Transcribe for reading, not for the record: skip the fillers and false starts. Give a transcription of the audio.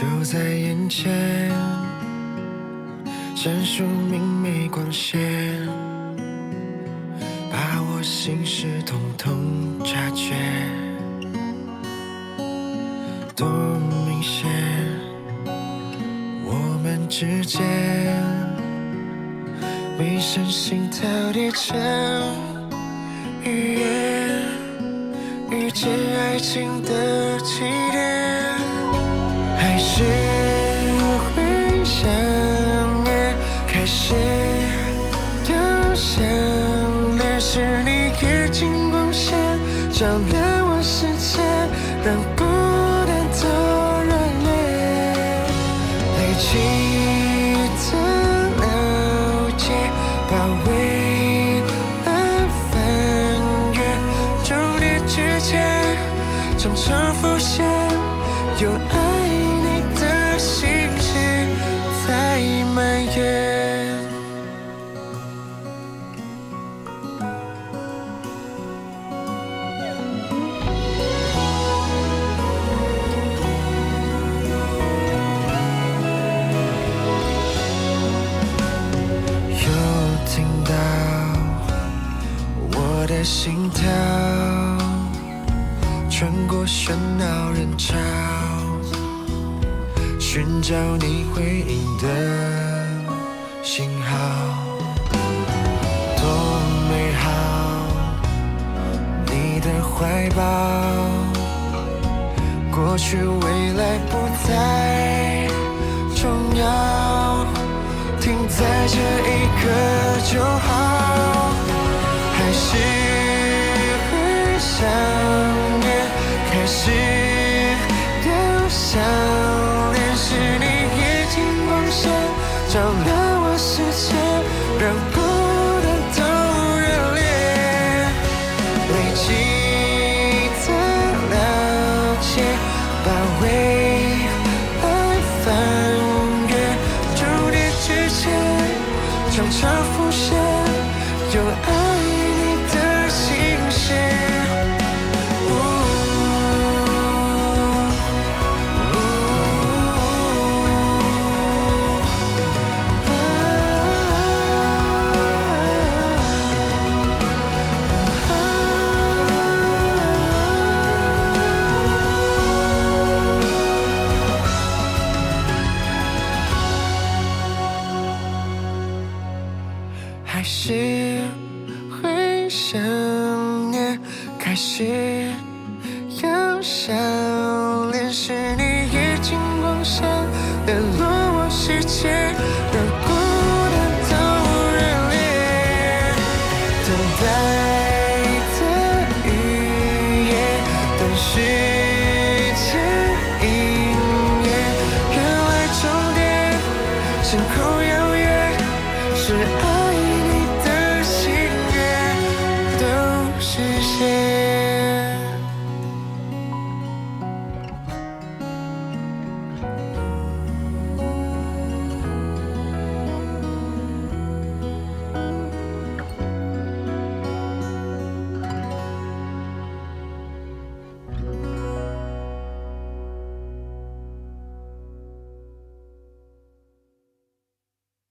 就在眼前，闪烁明媚光线，把我心事统统察觉，多明显，我们之间没声心跳叠成语言，遇见爱情的起点，还是会想念，开始又想念，是你眼睛光线照亮我世界，让孤单都热烈，累积的了解把未来翻越，终点之前常常浮现，有爱你的心情在蔓延。又听到我的心跳穿过喧闹人潮，寻找你回应的信号，多美好，你的怀抱，过去未来不再重要，停在这一刻就好，还是会想念，开始又想念，是你眼睛光线照亮我世界，让孤单都热烈，累积的了解把未来翻越，终点之前常常浮现，有爱你的心事。还是会想念，开始又想念，是你眼睛光线联络我世界，让孤单都热烈，等待